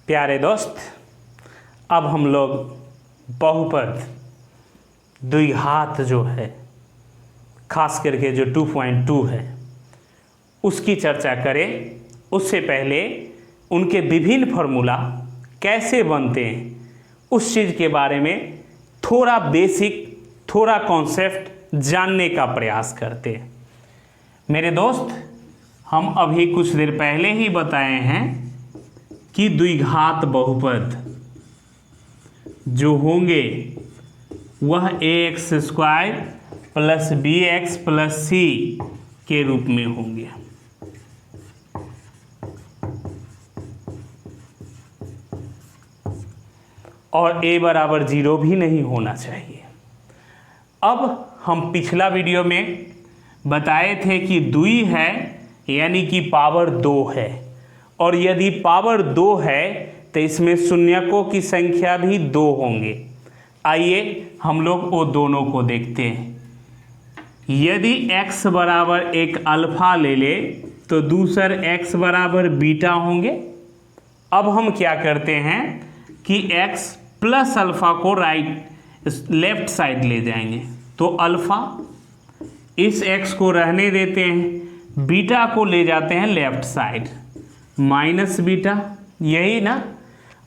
प्यारे दोस्त, अब हम लोग बहुपद द्विघात जो है, खास करके जो 2.2 है उसकी चर्चा करें। उससे पहले उनके विभिन्न फार्मूला कैसे बनते हैं उस चीज़ के बारे में थोड़ा बेसिक, थोड़ा कॉन्सेप्ट जानने का प्रयास करते हैं। मेरे दोस्त, हम अभी कुछ देर पहले ही बताए हैं कि द्विघात बहुपद जो होंगे वह ax² plus bx plus c के रूप में होंगे। और a बराबर 0 भी नहीं होना चाहिए। अब हम पिछला वीडियो में बताए थे कि द्वि है यानी कि पावर 2 है, और यदि पावर 2 है तो इसमें शून्यकों की संख्या भी 2 होंगे। आइए हम लोग वो दोनों को देखते हैं। यदि x बराबर एक अल्फा ले ले तो दूसर x बराबर बीटा होंगे। अब हम क्या करते हैं कि x प्लस अल्फा को लेफ्ट साइड ले जाएंगे, तो अल्फा, इस x को रहने देते हैं, बीटा को ले जाते हैं लेफ्ट साइड, माइनस बीटा, यही ना।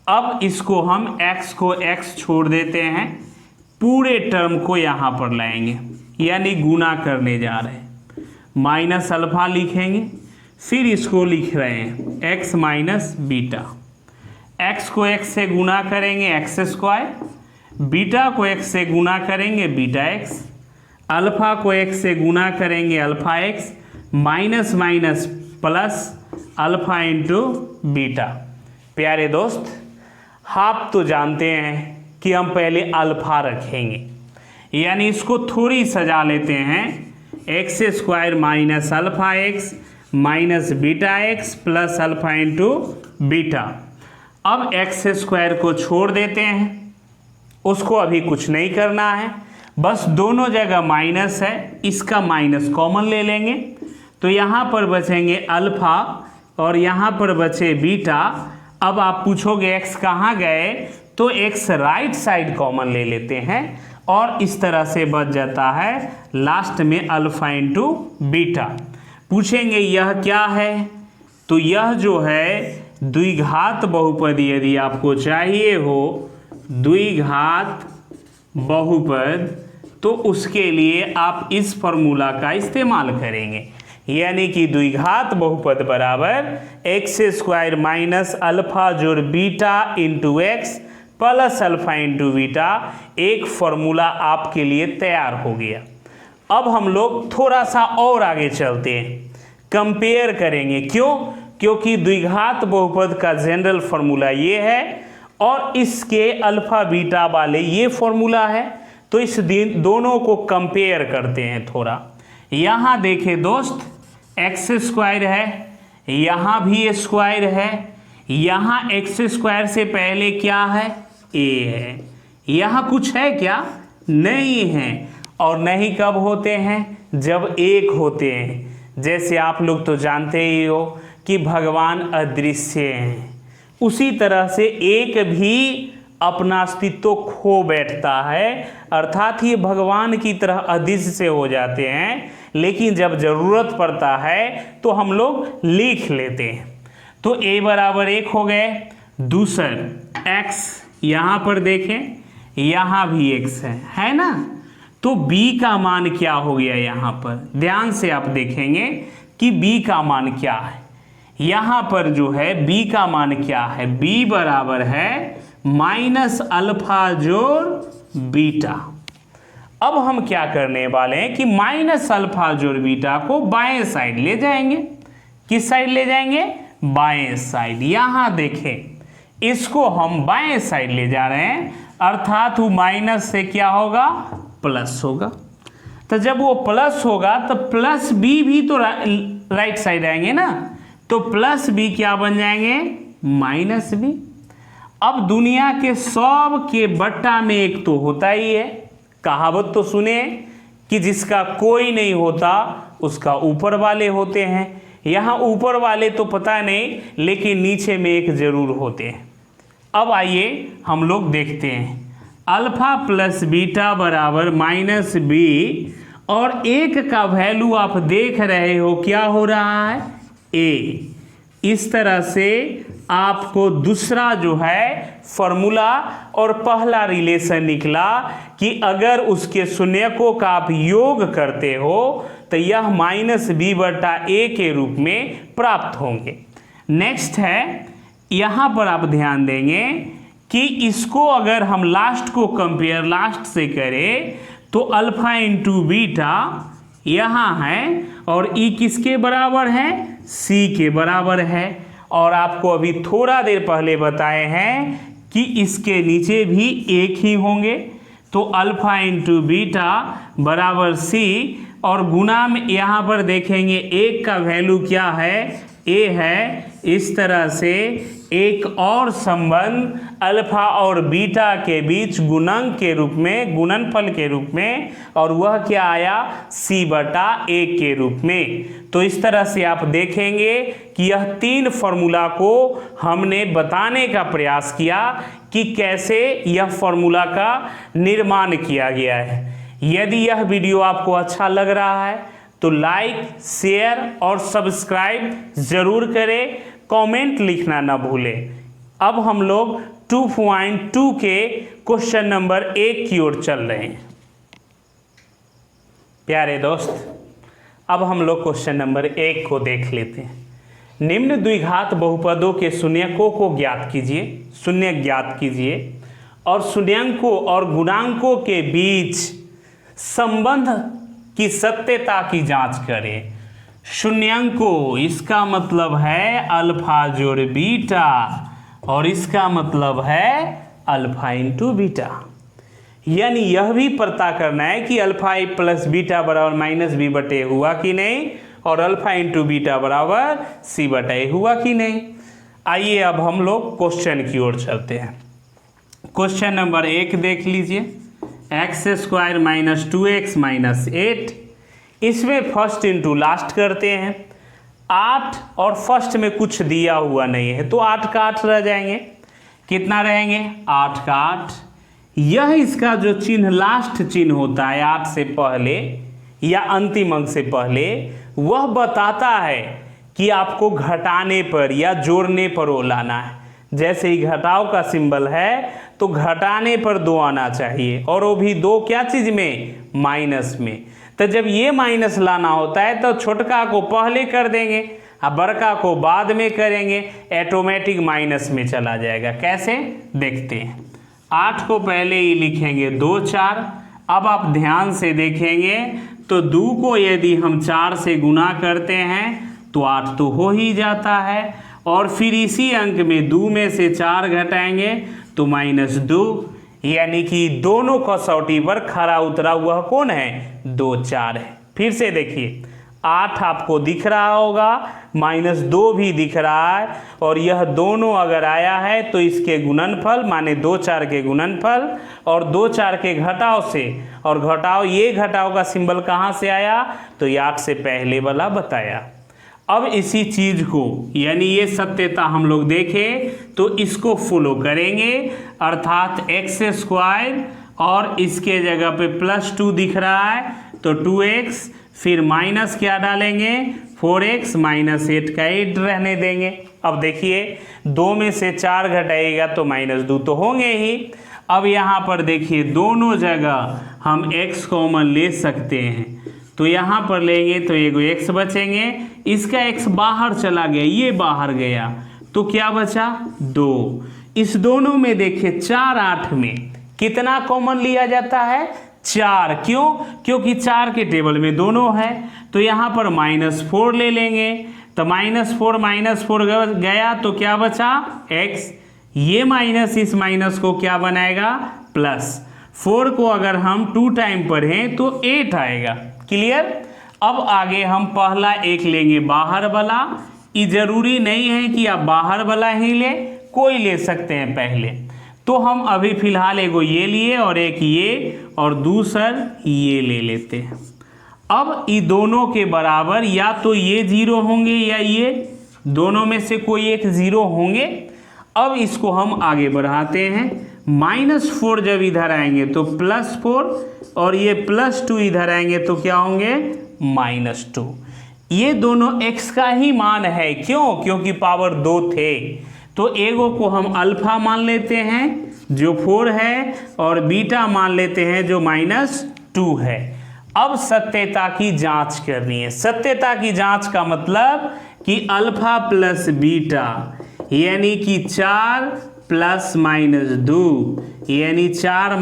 अब इसको हम x को x छोड़ देते हैं, पूरे टर्म को यहाँ पर लाएंगे, यानी गुना करने जा रहे हैं, माइनस अल्फा लिखेंगे, फिर इसको लिख रहे हैं x माइनस बीटा। x को x से गुना करेंगे x², बीटा को x से गुना करेंगे बीटा x, अल्फा को x से गुना करेंगे alpha x, minus minus plus alpha into beta. प्यारे दोस्त, आप तो जानते हैं कि हम पहले अल्फा रखेंगे, यानी इसको थोड़ी सजा लेते हैं, x² minus alpha x minus beta x plus alpha into beta. अब x² को छोड़ देते हैं, उसको अभी कुछ नहीं करना है, बस दोनों जगह माइनस है, इसका माइनस कॉमन ले लेंगे, तो यहाँ पर बचेंगे अल्फा और यहाँ पर बचे बीटा। अब आप पूछोगे x कहाँ गए, तो x राइट साइड कॉमन ले लेते हैं और इस तरह से बच जाता है लास्ट में अल्फा इंटू बीटा। पूछेंगे यह क्या है, तो यह जो है द्विघात बहुपद, यदि आपको चाहिए हो द्विघात बहुपद तो उसके लिए आप इस फॉर्मूला का इस्तेमाल करेंगे, यानी कि द्विघात बहुपद बराबर x² माइनस अल्फा जोड़ beta into x plus alpha into beta. एक फॉर्मूला आपके लिए तैयार हो गया। अब हम लोग थोड़ा सा और आगे चलते हैं, कंपेयर करेंगे। क्यों? क्योंकि द्विघात बहुपद का जनरल फॉर्मूला ये है और इसके अल्फा बीटा वाले ये फॉर्मूला है, तो इस दोनों को कंपेयर करते हैं थोड़ा। यहाँ देखें दोस्त, x² है, यहाँ भी स्क्वायर है, यहाँ x² से पहले क्या है, a है, यहाँ कुछ है क्या, नहीं है। और नहीं कब होते हैं, जब एक होते हैं। जैसे आप लोग तो जानते ही हो कि भगवान अदृश्य हैं, उसी तरह से एक भी अपना अस्तित्व खो बैठता है, अर्थात ये भगवान की तरह अदृश्य हो जाते हैं, लेकिन जब ज़रूरत पड़ता है तो हम लोग लिख लेते हैं। तो a बराबर 1 हो गए, दूसर x, यहाँ पर देखें यहाँ भी x है ना, तो b का मान क्या हो गया, यहाँ पर ध्यान से आप देखेंगे कि b का मान क्या है। यहाँ पर जो है b का मान क्या है, b बराबर है माइनस अल्फा जोड़ बीटा। अब हम क्या करने वाले हैं कि माइनस अल्फा जोड़ बीटा को बाएं साइड ले जाएंगे। किस साइड ले जाएंगे, बाएं साइड। यहाँ देखें, इसको हम बाएं साइड ले जा रहे हैं, अर्थात वो माइनस से क्या होगा, प्लस होगा। तो जब वो प्लस होगा तो प्लस बी भी तो राइट साइड आएंगे ना, तो प्लस बी क्या बन जाएंगे, माइनस बी। अब दुनिया के सब के बट्टा में एक तो होता ही है, कहावत तो सुने कि जिसका कोई नहीं होता उसका ऊपर वाले होते हैं। यहाँ ऊपर वाले तो पता नहीं, लेकिन नीचे में एक जरूर होते हैं। अब आइए हम लोग देखते हैं, अल्फा प्लस बीटा बराबर माइनस बी, और एक का वैल्यू आप देख रहे हो क्या हो रहा है, ए। इस तरह से आपको दूसरा जो है फॉर्मूला और पहला रिलेशन निकला कि अगर उसके शून्यकों का आप योग करते हो तो यह माइनस बी बटा ए के रूप में प्राप्त होंगे। नेक्स्ट है, यहाँ पर आप ध्यान देंगे कि इसको अगर हम लास्ट को कंपेयर लास्ट से करें तो अल्फा इंटू बीटा यहाँ है और ई किसके बराबर है, सी के बराबर है। और आपको अभी थोड़ा देर पहले बताए हैं कि इसके नीचे भी एक ही होंगे, तो अल्फा इंटू बीटा बराबर सी, और गुना में यहाँ पर देखेंगे एक का वैल्यू क्या है, ए है। इस तरह से एक और संबंध अल्फा और बीटा के बीच गुणन के रूप में, गुणनफल के रूप में, और वह क्या आया, सी बटा ए के रूप में। तो इस तरह से आप देखेंगे कि यह तीन फॉर्मूला को हमने बताने का प्रयास किया कि कैसे यह फॉर्मूला का निर्माण किया गया है। यदि यह वीडियो आपको अच्छा लग रहा है तो लाइक, शेयर और सब्सक्राइब जरूर करें, कमेंट लिखना ना भूलें। अब हम लोग 2.2 के क्वेश्चन नंबर 1 की ओर चल रहे हैं। प्यारे दोस्त, अब हम लोग क्वेश्चन नंबर 1 को देख लेते हैं। निम्न द्विघात बहुपदों के शून्यकों को ज्ञात कीजिए, शून्य ज्ञात कीजिए और शून्यंकों और गुणांकों के बीच संबंध की सत्यता की जांच करें। शून्यंकों, इसका मतलब है अल्फा जोड़ बीटा, और इसका मतलब है अल्फा इंटू बीटा। यानी यह भी पता करना है कि अल्फा प्लस बीटा बराबर माइनस बी बटे हुआ कि नहीं, और अल्फा इंटू बीटा बराबर सी बटे हुआ कि नहीं। आइए अब हम लोग क्वेश्चन की ओर चलते हैं। क्वेश्चन नंबर 1 देख लीजिए, x square minus 2x minus 8। इसमें फर्स्ट इंटू लास्ट करते हैं। 8 और फर्स्ट में कुछ दिया हुआ नहीं है तो 8 का 8 रह जाएंगे। कितना रहेंगे, 8 का 8। यह इसका जो चिन्ह लास्ट चिन्ह होता है 8 से पहले या अंतिम अंक से पहले, वह बताता है कि आपको घटाने पर या जोड़ने पर वो लाना है। जैसे ही घटाव का सिंबल है तो घटाने पर 2 आना चाहिए, और वो भी 2 क्या चीज में, माइनस में। तो जब ये माइनस लाना होता है तो छोटका को पहले कर देंगे और बड़का को बाद में करेंगे, ऑटोमेटिक माइनस में चला जाएगा। कैसे, देखते हैं। 8 को पहले ही लिखेंगे 2 4। अब आप ध्यान से देखेंगे तो 2 को यदि हम 4 से गुना करते हैं तो 8 तो हो ही जाता है, और फिर इसी अंक में 2 में से 4 घटाएंगे तो -2, यानी कि दोनों कसौटी पर खरा उतरा हुआ कौन है, 2 4 है। फिर से देखिए, 8 आपको दिख रहा होगा, -2 भी दिख रहा है, और यह दोनों अगर आया है तो इसके गुणनफल माने 2 4 के गुणनफल और 2 4 के घटाव से, और घटाव, ये घटाव का सिंबल कहाँ से आया, तो ये 8 से पहले वाला बताया। अब इसी चीज को, यानी ये सत्यता हम लोग देखें तो इसको फॉलो करेंगे, अर्थात एक्स स्क्वायर और इसके जगह पे +2 दिख रहा है तो 2x, फिर माइनस क्या डालेंगे, 4x माइनस 8 का 8 रहने देंगे। अब देखिए 2 में से 4 घटाएगा तो -2 तो होंगे ही। अब यहाँ पर देखिए दोनों जगह हम x कॉमन ले सकते हैं, तो यहाँ पर लेंगे तो एगो x बचेंगे, इसका x बाहर चला गया, ये बाहर गया, तो क्या बचा 2। इस दोनों में देखिए 4 8 में कितना कॉमन लिया जाता है, 4। क्यों, क्योंकि 4 के टेबल में दोनों है, तो यहाँ पर -4 ले लेंगे, तो -4 गया तो क्या बचा x, ये माइनस इस माइनस को क्या बनाएगा, प्लस। 4 को अगर हम 2 टाइम पढ़ें तो 8 आएगा। क्लियर। अब आगे हम पहला एक लेंगे बाहर वाला, ये जरूरी नहीं है कि आप बाहर वाला ही ले, कोई ले सकते हैं पहले। तो हम अभी फिलहाल एगो ये लिए और एक ये और दूसर ये ले लेते हैं। अब ये दोनों के बराबर या तो ये 0 होंगे या ये, दोनों में से कोई एक 0 होंगे। अब इसको हम आगे बढ़ाते हैं, -4 जब इधर आएंगे तो +4 और ये +2 इधर आएंगे तो क्या होंगे -2। ये दोनों x का ही मान है, क्यों? क्योंकि पावर 2 थे। तो एगो को हम अल्फा मान लेते हैं जो 4 है और बीटा मान लेते हैं जो -2 है। अब सत्यता की जांच करनी है। सत्यता की जांच का मतलब कि अल्फा प्लस बीटा यानी कि 4 + -2 यानी 4 -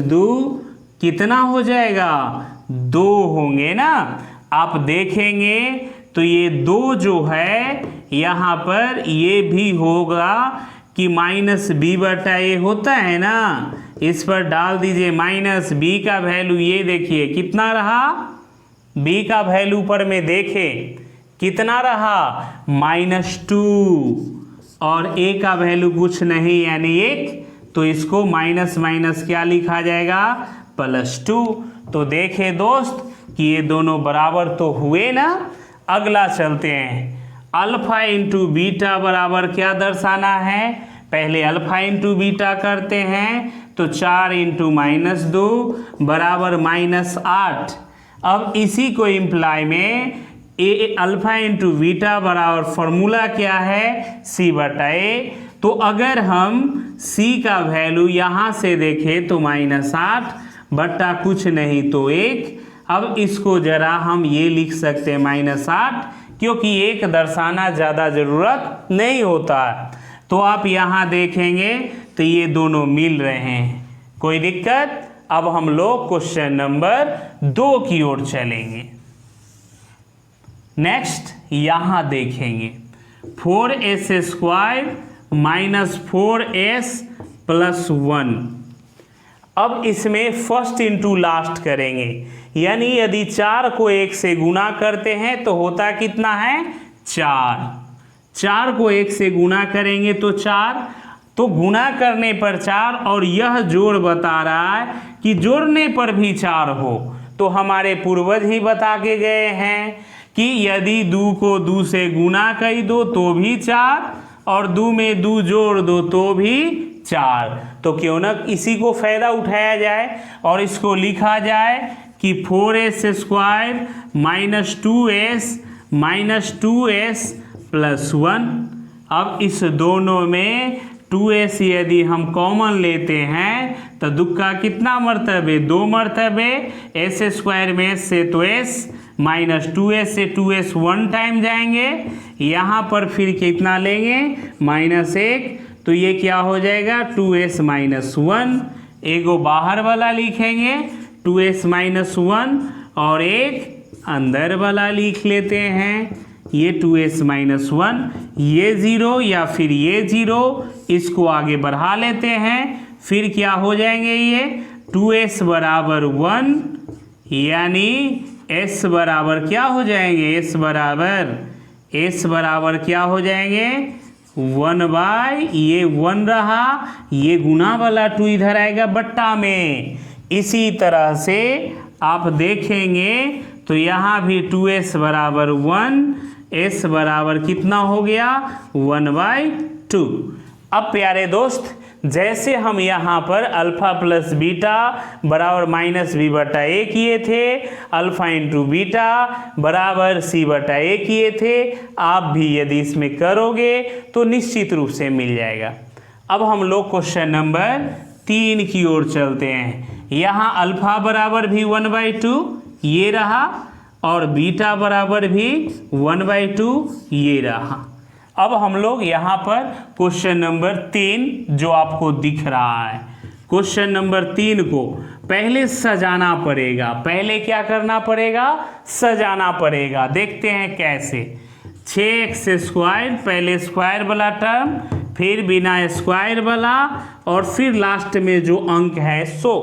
2 कितना हो जाएगा 2 होंगे ना। आप देखेंगे तो ये 2 जो है यहाँ पर ये भी होगा कि -b/a होता है ना, इस पर डाल दीजिए -b का वैल्यू, ये देखिए कितना रहा, b का वैल्यू पर में देखें कितना रहा -2 और a का वैल्यू कुछ नहीं यानी 1, तो इसको माइनस माइनस क्या लिखा जाएगा +2। तो देखे दोस्त कि ये दोनों बराबर तो हुए ना। अगला चलते हैं, अल्फा इंटू बीटा बराबर क्या दर्शाना है, पहले अल्फा इंटू बीटा करते हैं तो 4 × -2 बराबर -8। अब इसी को इम्प्लाई में अल्फा इंटू बीटा बराबर फॉर्मूला क्या है c/a। तो अगर हम c का वैल्यू यहाँ से देखें तो -8 बट्टा कुछ नहीं तो 1। अब इसको जरा हम ये लिख सकते हैं -8, क्योंकि 1 दर्शाना ज़्यादा ज़रूरत नहीं होता। तो आप यहाँ देखेंगे तो ये दोनों मिल रहे हैं, कोई दिक्कत। अब हम लोग क्वेश्चन नंबर 2 की ओर चलेंगे। नेक्स्ट यहाँ देखेंगे 4s² - 4s + 1। अब इसमें फर्स्ट इंटू लास्ट करेंगे, यानी यदि 4 को 1 से गुना करते हैं तो होता कितना है 4। 4 को 1 से गुना करेंगे तो 4, तो गुना करने पर 4 और यह जोड़ बता रहा है कि जोड़ने पर भी 4 हो। तो हमारे पूर्वज ही बता के गए हैं कि यदि 2 को 2 से गुना कर दो तो भी 4 और 2 में 2 जोड़ दो तो भी 4। तो क्यों ना इसी को फ़ायदा उठाया जाए और इसको लिखा जाए कि 4s² - 2s + 1। अब इस दोनों में 2s यदि हम कॉमन लेते हैं तो दुक्का कितना मर्तबे 2 मर्तबे, s² में s से तो s -2s से 2s 1 टाइम जाएंगे, यहाँ पर फिर कितना लेंगे -1, तो ये क्या हो जाएगा 2s - 1। एगो बाहर वाला लिखेंगे 2s - 1 और एक अंदर वाला लिख लेते हैं, ये 2s - 1, ये 0 या फिर ये 0, इसको आगे बढ़ा लेते हैं। फिर क्या हो जाएंगे ये 2s बराबर 1 यानी s बराबर क्या हो जाएंगे s बराबर क्या हो जाएंगे 1/, ये 1 रहा, ये गुना वाला 2 इधर आएगा बट्टा में। इसी तरह से आप देखेंगे तो यहाँ भी 2s बराबर 1, s बराबर कितना हो गया 1/2। अब प्यारे दोस्त जैसे हम यहाँ पर अल्फा प्लस बीटा बराबर -b/a किए थे, अल्फा इंटू बीटा बराबर c/a किए थे, आप भी यदि इसमें करोगे तो निश्चित रूप से मिल जाएगा। अब हम लोग क्वेश्चन नंबर 3 की ओर चलते हैं। यहाँ अल्फा बराबर भी 1/2 ये रहा और बीटा बराबर भी 1/2 ये रहा। अब हम लोग यहाँ पर क्वेश्चन नंबर 3 जो आपको दिख रहा है, क्वेश्चन नंबर 3 को पहले सजाना पड़ेगा। पहले क्या करना पड़ेगा सजाना पड़ेगा। देखते हैं कैसे। 6x² पहले स्क्वायर वाला टर्म, फिर बिना स्क्वायर वाला और फिर लास्ट में जो अंक है 100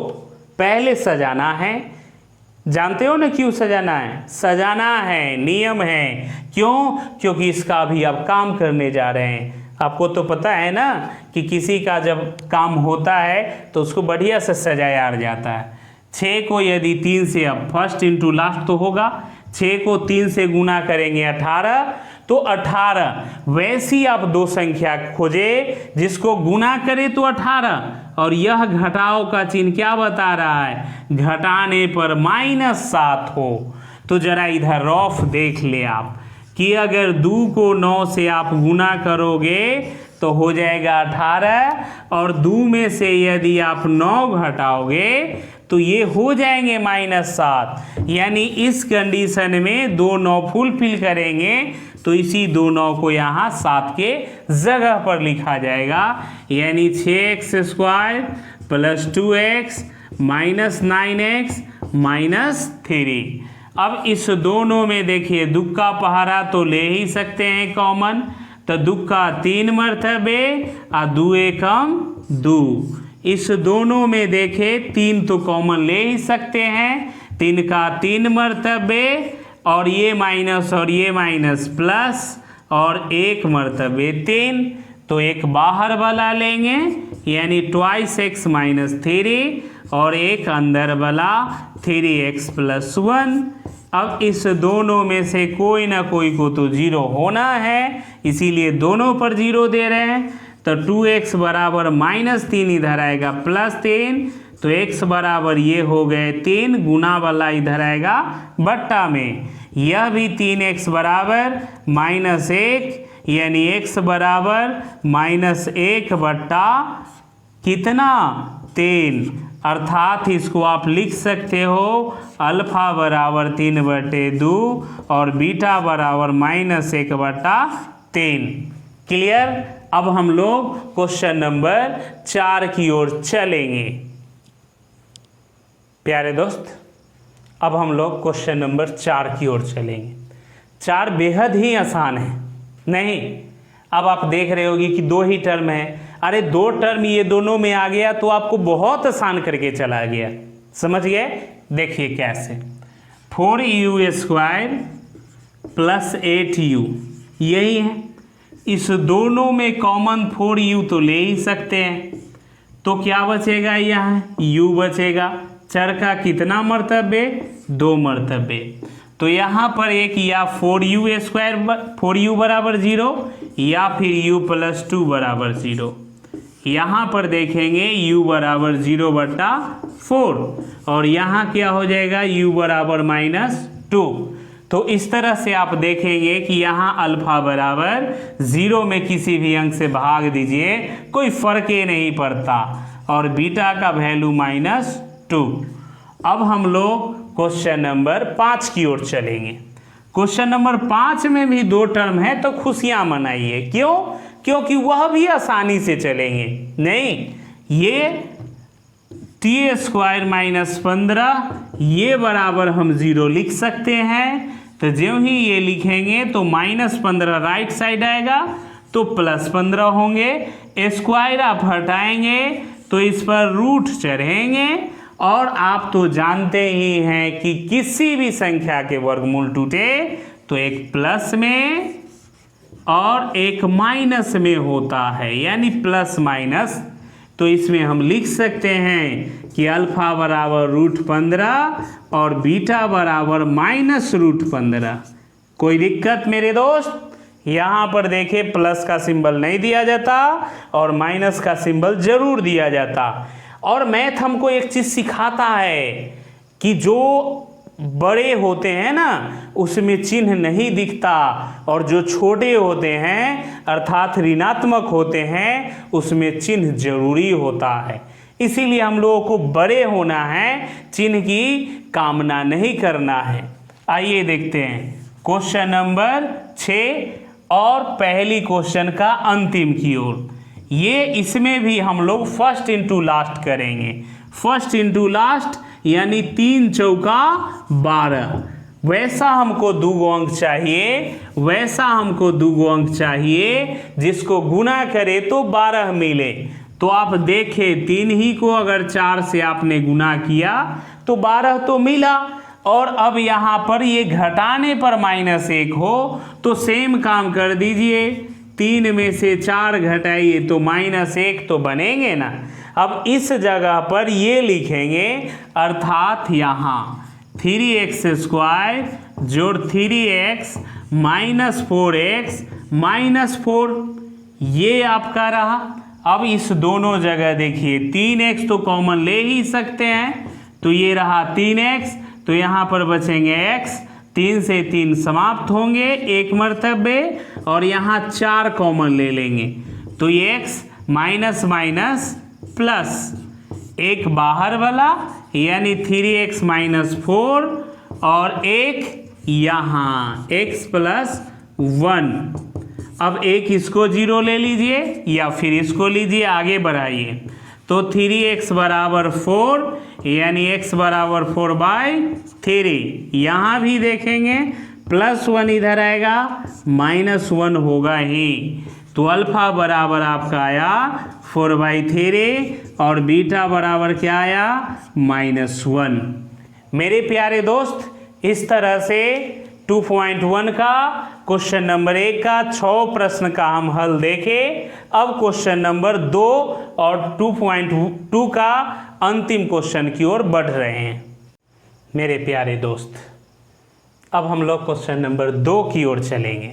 पहले सजाना है। जानते हो ना क्यों सजाना है? सजाना है, नियम है। क्यों? क्योंकि इसका अभी आप काम करने जा रहे हैं। आपको तो पता है ना कि किसी का जब काम होता है तो उसको बढ़िया से सजाया जाता है। 6 को यदि 3 से, अब फर्स्ट इंटू लास्ट तो होगा, 6 को 3 से गुना करेंगे 18, तो 18। वैसी आप दो संख्या खोजे जिसको गुना करे तो 18 और यह घटाओ का चिन्ह क्या बता रहा है, घटाने पर -7 हो। तो जरा इधर रफ देख ले आप कि अगर 2 को 9 से आप गुना करोगे तो हो जाएगा 18 और 2 में से यदि आप 9 घटाओगे तो ये हो जाएंगे -7। यानी इस कंडीशन में 2 9 फुलफिल करेंगे तो इसी 2 9 को यहाँ 7 के जगह पर लिखा जाएगा। यानी 6x² + 2x -9x -3। अब इस दोनों में देखिए दुक्का पहाड़ा तो ले ही सकते हैं कॉमन, तो दुक्का 3 मरतबे और 2 एकम 2। इस दोनों में देखे 3 तो कॉमन ले ही सकते हैं, 3 का 3 मरतबे और ये माइनस और ये माइनस प्लस और 1 मरतबे 3, तो एक बाहर वाला लेंगे यानी 2x -3 और एक अंदर वाला 3x + 1। अब इस दोनों में से कोई ना कोई को तो 0 होना है, इसीलिए दोनों पर 0 दे रहे हैं। तो 2x बराबर -3 इधर आएगा +3, तो x बराबर ये हो गए 3, गुना वाला इधर आएगा बट्टा में। यह भी 3x बराबर -1 यानी x बराबर -1 बट्टा कितना 3, अर्थात इसको आप लिख सकते हो अल्फा बराबर 3/2 और बीटा बराबर -1/3। क्लियर। अब हम लोग क्वेश्चन नंबर 4 की ओर चलेंगे। प्यारे दोस्त, अब हम लोग क्वेश्चन नंबर 4 की ओर चलेंगे। 4 बेहद ही आसान है। नहीं, अब आप देख रहे होगी कि 2 ही टर्म है, अरे 2 टर्म ये दोनों में आ गया तो आपको बहुत आसान करके चला गया, समझ गए। देखिए कैसे, 4u² + 8u यही है। इस दोनों में कॉमन 4u तो ले ही सकते हैं, तो क्या बचेगा, यहाँ u बचेगा। चर का कितना मर्तबे, 2 मर्तबे, तो यहाँ पर एक या 4u बराबर 0 या फिर u + 2 बराबर 0। यहाँ पर देखेंगे u बराबर 0/4 और यहाँ क्या हो जाएगा, u बराबर -2। तो इस तरह से आप देखेंगे कि यहाँ अल्फा बराबर 0 में किसी भी अंक से भाग दीजिए कोई फर्क ही नहीं पड़ता और बीटा का वैल्यू -2। अब हम लोग क्वेश्चन नंबर 5 की ओर चलेंगे। क्वेश्चन नंबर 5 में भी 2 टर्म है, तो खुशियां मनाइए। क्यों? क्योंकि वह भी आसानी से चलेंगे। नहीं, ये t² -15 ये बराबर हम 0 लिख सकते हैं, तो ज्यों ही ये लिखेंगे तो -15 राइट साइड आएगा तो +15 होंगे। स्क्वायर आप हटाएंगे तो इस पर रूट चढ़ेंगे और आप तो जानते ही हैं कि किसी भी संख्या के वर्गमूल टूटे तो एक प्लस में और एक माइनस में होता है, यानी प्लस माइनस। तो इसमें हम लिख सकते हैं कि अल्फा बराबर √15 और बीटा बराबर -√15। कोई दिक्कत मेरे दोस्त? यहाँ पर देखे प्लस का सिंबल नहीं दिया जाता और माइनस का सिंबल जरूर दिया जाता। और मैथ हमको एक चीज़ सिखाता है कि जो बड़े होते हैं ना उसमें चिन्ह नहीं दिखता और जो छोटे होते हैं अर्थात ऋणात्मक होते हैं उसमें चिन्ह जरूरी होता है। इसीलिए हम लोगों को बड़े होना है, चिन्ह की कामना नहीं करना है। आइए देखते हैं क्वेश्चन नंबर 6 और पहली क्वेश्चन का अंतिम की ओर। ये इसमें भी हम लोग फर्स्ट इनटू लास्ट करेंगे। फर्स्ट इनटू लास्ट यानी 3 चौका 12। वैसा हमको 2 अंक चाहिए, वैसा हमको 2 अंक चाहिए जिसको गुना करे तो 12 मिले। तो आप देखें 3 ही को अगर 4 से आपने गुना किया तो 12 तो मिला। और अब यहाँ पर ये घटाने पर -1 हो तो सेम काम कर दीजिए, 3 में से 4 घटाइए तो -1 तो बनेंगे ना। अब इस जगह पर ये लिखेंगे अर्थात यहाँ 3x² + 3x -4x -4, ये आपका रहा। अब इस दोनों जगह देखिए 3x तो कॉमन ले ही सकते हैं, तो ये रहा 3x, तो यहाँ पर बचेंगे x, 3 से 3 समाप्त होंगे एक मर्तबे, और यहाँ 4 कॉमन ले लेंगे, तो ये x माइनस माइनस प्लस, एक बाहर वाला यानी 3x -4, और एक यहाँ x + 1। अब एक इसको 0 ले लीजिए या फिर इसको लीजिए, आगे बढ़ाइए, तो 3x = 4 यानी x = 4/3। यहाँ भी देखेंगे +1 इधर आएगा, -1 होगा ही, तो अल्फा बराबर आपका आया 4/3 और बीटा बराबर क्या आया -1। मेरे प्यारे दोस्त, इस तरह से 2.1 का क्वेश्चन नंबर 1 का 6 प्रश्न का हम हल देखे। अब क्वेश्चन नंबर 2 और 2.2 का अंतिम क्वेश्चन की ओर बढ़ रहे हैं। मेरे प्यारे दोस्त, अब हम लोग क्वेश्चन नंबर 2 की ओर चलेंगे।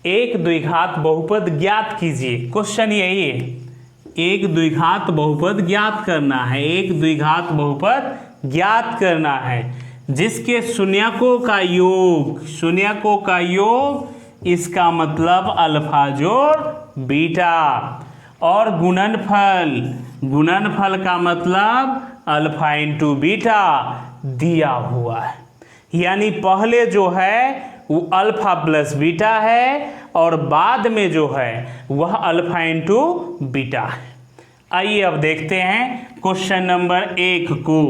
एक द्विघात बहुपद ज्ञात कीजिए। क्वेश्चन यही है, एक द्विघात बहुपद ज्ञात करना है। एक द्विघात बहुपद ज्ञात करना है जिसके शून्यकों का योग, शून्यकों का योग, इसका मतलब अल्फा जोड़ बीटा, और गुणनफल, गुणनफल का मतलब अल्फा इंटू बीटा दिया हुआ है। यानी पहले जो है वो अल्फा प्लस बीटा है और बाद में जो है वह अल्फा इंटू बीटा है। आइए अब देखते हैं क्वेश्चन नंबर 1 को।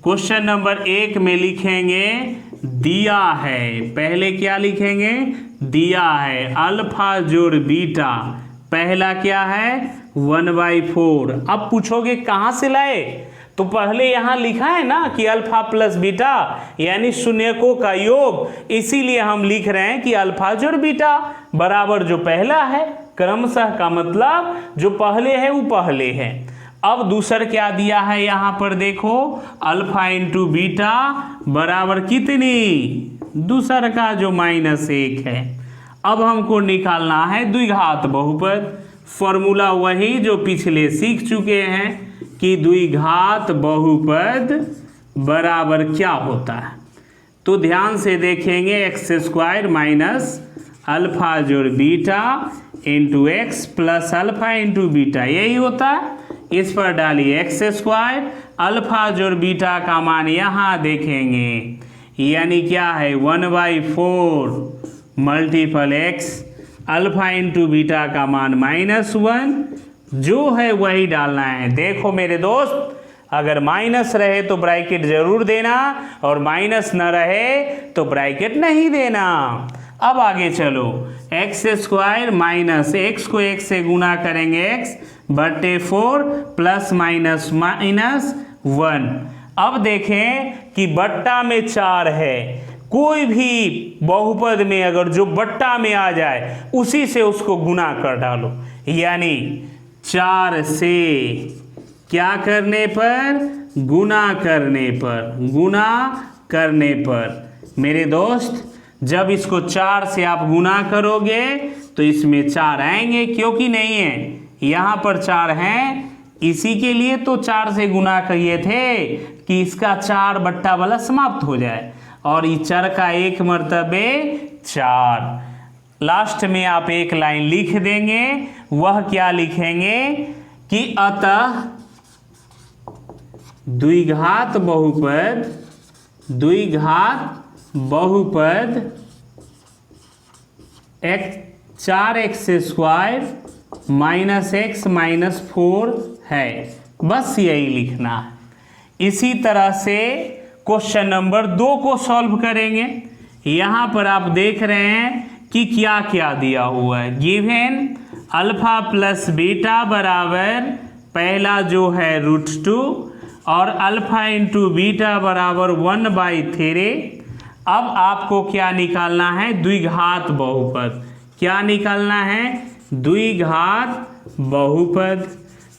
क्वेश्चन नंबर 1 में लिखेंगे दिया है, पहले क्या लिखेंगे, दिया है अल्फा जोड़ बीटा, पहला क्या है 1/4। अब पूछोगे कहाँ से लाए, तो पहले यहाँ लिखा है ना कि अल्फा प्लस बीटा यानी शून्यकों का योग, इसीलिए हम लिख रहे हैं कि अल्फा जोड़ बीटा बराबर जो पहला है, क्रमशः का मतलब जो पहले है वो पहले है। अब दूसर क्या दिया है यहाँ पर देखो, अल्फा इंटू बीटा बराबर कितनी, दूसर का जो -1 है। अब हमको निकालना है द्विघात बहुपद। फॉर्मूला वही जो पिछले सीख चुके हैं कि द्विघात बहुपद बराबर क्या होता है। तो ध्यान से देखेंगे x² माइनस अल्फा जोड़ beta into x plus alpha into beta, यही होता है। इस पर डालिए x², अल्फा जोड़ बीटा का मान यहाँ देखेंगे, यानी क्या है 1/4 multiple x, alpha into beta का मान -1, जो है वही डालना है। देखो मेरे दोस्त, अगर माइनस रहे तो ब्रैकेट जरूर देना और माइनस न रहे तो ब्रैकेट नहीं देना। अब आगे चलो, x² माइनस x को x से गुना करेंगे x/4 प्लस माइनस माइनस 1। अब देखें कि बट्टा में 4 है, कोई भी बहुपद में अगर जो बट्टा में आ जाए उसी से उसको गुना कर डालो, यानी 4 से क्या करने पर, गुना करने पर, गुना करने पर। मेरे दोस्त, जब इसको 4 से आप गुना करोगे तो इसमें 4 आएंगे, क्योंकि नहीं है यहाँ पर 4 हैं, इसी के लिए तो 4 से गुना किए थे कि इसका 4 बट्टा वाला समाप्त हो जाए, और इस 4 का एक मर्तबे 4। लास्ट में आप एक लाइन लिख देंगे, वह क्या लिखेंगे कि अतः द्विघात बहुपद, द्विघात बहुपद 4x² माइनस x माइनस 4 है। बस यही लिखना है। इसी तरह से क्वेश्चन नंबर 2 को सॉल्व करेंगे। यहाँ पर आप देख रहे हैं कि क्या क्या दिया हुआ है। गिवन अल्फा प्लस बीटा बराबर पहला जो है √2 और अल्फा इंटू बीटा बराबर 1/3। अब आपको क्या निकालना है, द्विघात बहुपद। क्या निकालना है, द्विघात बहुपद।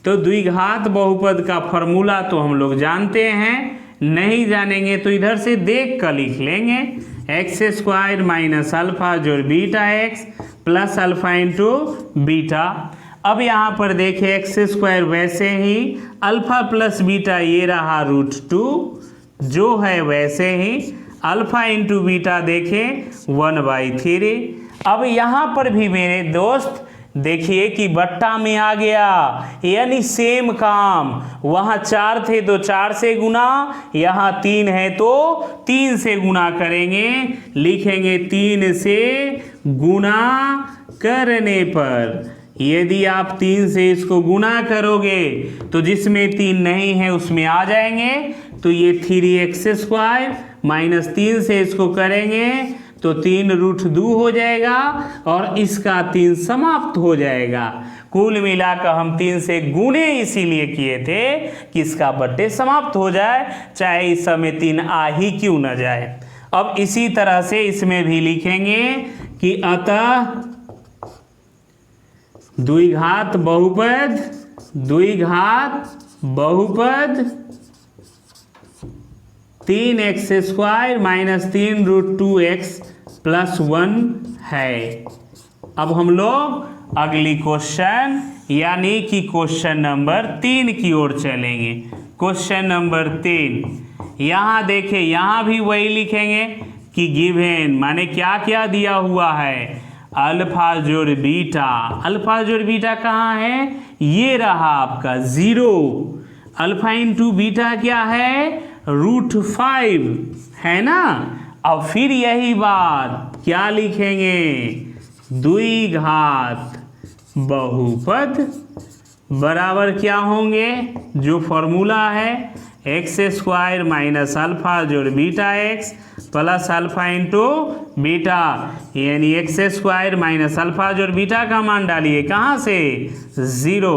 तो द्विघात बहुपद का फॉर्मूला तो हम लोग जानते हैं, नहीं जानेंगे तो इधर से देख कर लिख लेंगे। एक्स स्क्वायर माइनस अल्फा जोड़ beta x plus alpha into beta. अब यहाँ पर देखिए एक्स स्क्वायर वैसे ही, अल्फा प्लस बीटा ये रहा √2 जो है वैसे ही, अल्फा इंटू बीटा देखें 1/3। अब यहाँ पर भी मेरे दोस्त देखिए कि बट्टा में आ गया, यानी सेम काम, वहाँ 4 थे तो 4 से गुना, यहाँ 3 है तो 3 से गुना करेंगे। लिखेंगे 3 से गुना करने पर, यदि आप 3 से इसको गुना करोगे तो जिसमें 3 नहीं है उसमें आ जाएंगे, तो ये 3x² माइनस 3 से इसको करेंगे तो 3√2 हो जाएगा और इसका 3 समाप्त हो जाएगा। कुल मिलाकर हम 3 से गुणे इसीलिए किए थे कि इसका बट्टे समाप्त हो जाए, चाहे इस समय 3 आ ही क्यों न जाए। अब इसी तरह से इसमें भी लिखेंगे कि अतः द्विघात बहुपद 3x² माइनस 3√2x प्लस 1 है। अब हम लोग अगली क्वेश्चन यानी कि क्वेश्चन नंबर 3 की ओर चलेंगे। क्वेश्चन नंबर 3, यहाँ देखें, यहाँ भी वही लिखेंगे कि गिवन माने क्या क्या दिया हुआ है, अल्फा जोड़ बीटा। अल्फा जोड़ बीटा कहाँ है, ये रहा आपका 0। अल्फा इंटू बीटा क्या है, √5 है ना। अब फिर यही बात क्या लिखेंगे, द्विघात बहुपद बराबर क्या होंगे, जो फॉर्मूला है x² माइनस अल्फा जोड़ beta x plus alpha into beta, यानी x² माइनस अल्फा जोड़ बीटा का मान डालिए कहाँ से, 0,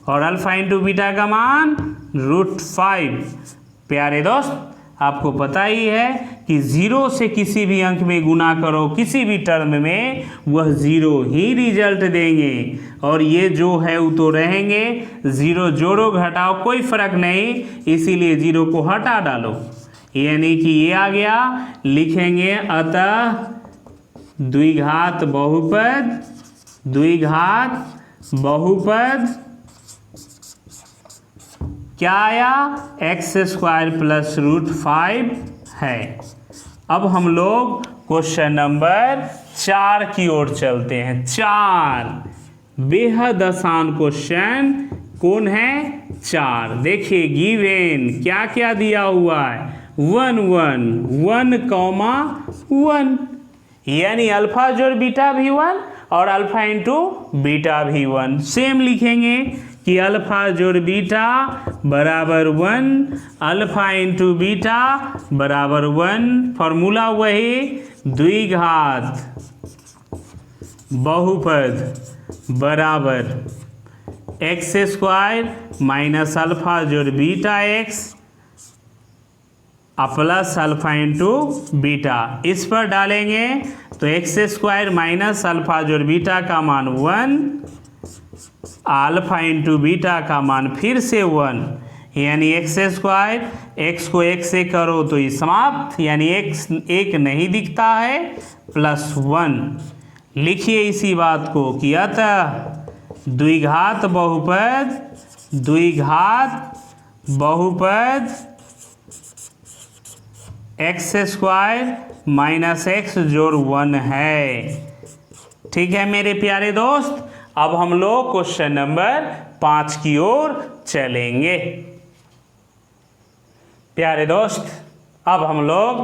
और अल्फा इंटू बीटा का मान √5। प्यारे दोस्त आपको पता ही है कि 0 से किसी भी अंक में गुना करो किसी भी टर्म में, वह 0 ही रिजल्ट देंगे, और ये जो है वो तो रहेंगे। 0 जोड़ो घटाओ कोई फर्क नहीं, इसीलिए 0 को हटा डालो, यानी कि ये आ गया। लिखेंगे अतः द्विघात बहुपद क्या आया, x² प्लस √5 है। अब हम लोग क्वेश्चन नंबर 4 की ओर चलते हैं। 4 बेहद आसान क्वेश्चन कौन है, 4। देखिए गिवन क्या क्या दिया हुआ है, 1 1 यानी अल्फा जोड़ बीटा भी 1 और अल्फा इंटू बीटा भी 1। सेम लिखेंगे कि अल्फा जोड़ बीटा बराबर 1, अल्फा इंटू बीटा बराबर 1। फॉर्मूला वही, द्विघात बहुपद बराबर x² माइनस अल्फा जोड़ beta x plus alpha into beta. इस पर डालेंगे तो x² माइनस अल्फा जोड़ बीटा का मान 1, अल्फा इंटू बीटा का मान फिर से 1, यानी x², x को 1 से करो तो ये समाप्त, यानी x 1 नहीं दिखता है, प्लस 1। लिखिए इसी बात को कि अतः द्विघात बहुपद x² माइनस x जोड़ 1 है। ठीक है मेरे प्यारे दोस्त, अब हम लोग क्वेश्चन नंबर 5 की ओर चलेंगे। प्यारे दोस्त, अब हम लोग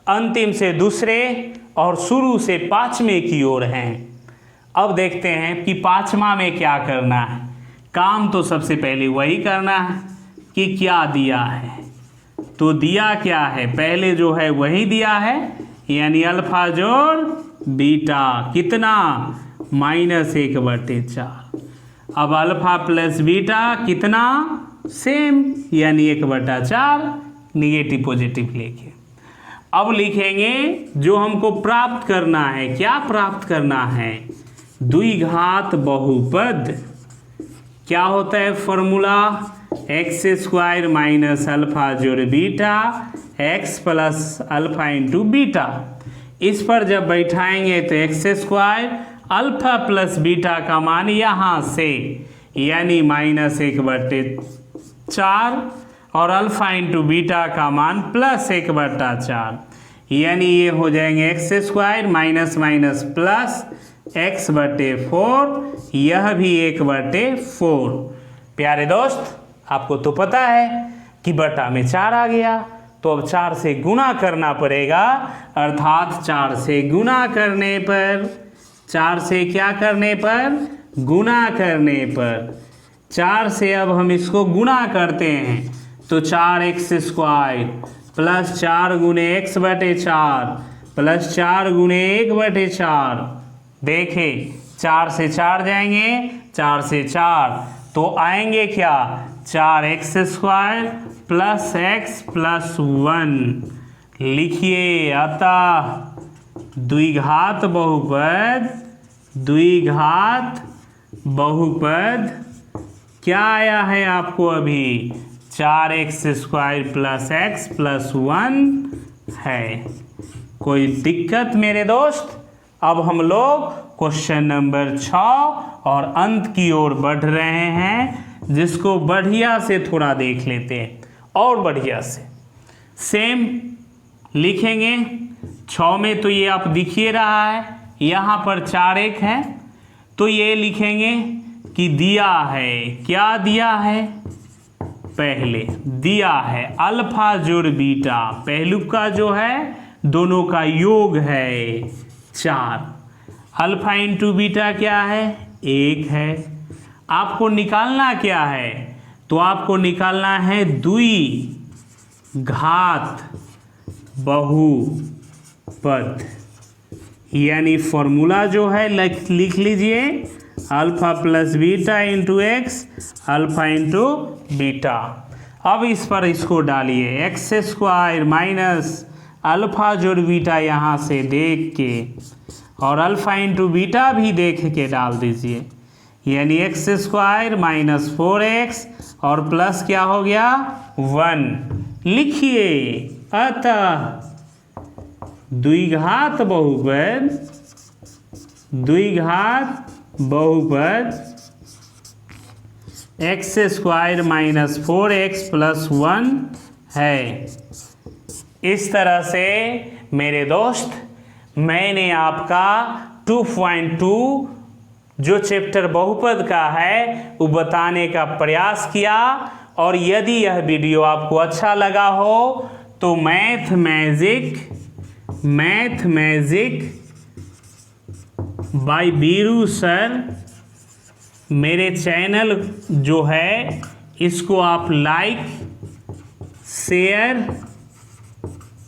अंतिम से दूसरे और शुरू से 5वें की ओर हैं। अब देखते हैं कि 5वां में क्या करना है। काम तो सबसे पहले वही करना है कि क्या दिया है। तो दिया क्या है, पहले जो है वही दिया है, यानी अल्फा जोड़ बीटा कितना, -1/4। अब अल्फा प्लस बीटा कितना, सेम, यानी 1/4, निगेटिव पॉजिटिव लेके। अब लिखेंगे जो हमको प्राप्त करना है, क्या प्राप्त करना है, द्विघात बहुपद। क्या होता है फॉर्मूला, x² माइनस अल्फा जोड़ beta x plus alpha into beta. इस पर जब बैठाएंगे तो x square alpha plus beta का मान यहाँ से यानी -1/4 और अल्फा इंटू बीटा का मान +1/4 यानी ये हो जाएंगे x square minus minus plus x/4, यह भी 1/4। प्यारे दोस्त, आपको तो पता है कि बटा में 4 आ गया, तो अब 4 से गुणा करना पड़ेगा, अर्थात 4 से गुणा करने पर, 4 से क्या करने पर, गुणा करने पर, 4 से अब हम इसको गुणा करते हैं तो 4x² प्लस 4 गुणे x/4 प्लस 4 गुणे 1/4। देखें 4 से 4 जाएंगे, 4 से 4 तो आएंगे क्या, 4x² प्लस x प्लस 1। लिखिए अतः द्विघात बहुपद क्या आया है आपको अभी, 4x² प्लस x प्लस 1 है। कोई दिक्कत मेरे दोस्त? अब हम लोग क्वेश्चन नंबर 6 और अंत की ओर बढ़ रहे हैं, जिसको बढ़िया से थोड़ा देख लेते हैं और बढ़िया से। सेम लिखेंगे 6 में, तो ये आप दिखिए रहा है, यहाँ पर 4 है, तो ये लिखेंगे कि दिया है, क्या दिया है, पहले दिया है अल्फा जोड़ बीटा, पहलू का जो है दोनों का योग है 4, अल्फा इंटू बीटा क्या है, 1 है। आपको निकालना क्या है, तो आपको निकालना है द्विघात बहुपद, यानी फॉर्मूला जो है लिख लीजिए, alpha plus beta into x, alpha into beta. अब इस पर इसको डालिए, x² माइनस अल्फा जोड़ बीटा यहाँ से देख के, और अल्फा इंटू बीटा भी देख के डाल दीजिए, यानी x² माइनस 4x और प्लस क्या हो गया 1। लिखिए अतः द्विघात बहुपद x² माइनस 4x प्लस 1 है। इस तरह से मेरे दोस्त मैंने आपका 2.2 जो चैप्टर बहुपद का है वो बताने का प्रयास किया, और यदि यह वीडियो आपको अच्छा लगा हो तो math magic by Biru sir मेरे चैनल जो है इसको आप लाइक, शेयर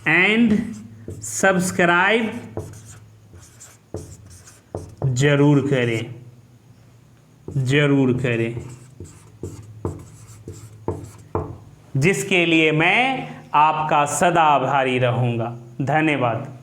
एंड सब्सक्राइब जरूर करें, जिसके लिए मैं आपका सदा आभारी रहूँगा। धन्यवाद।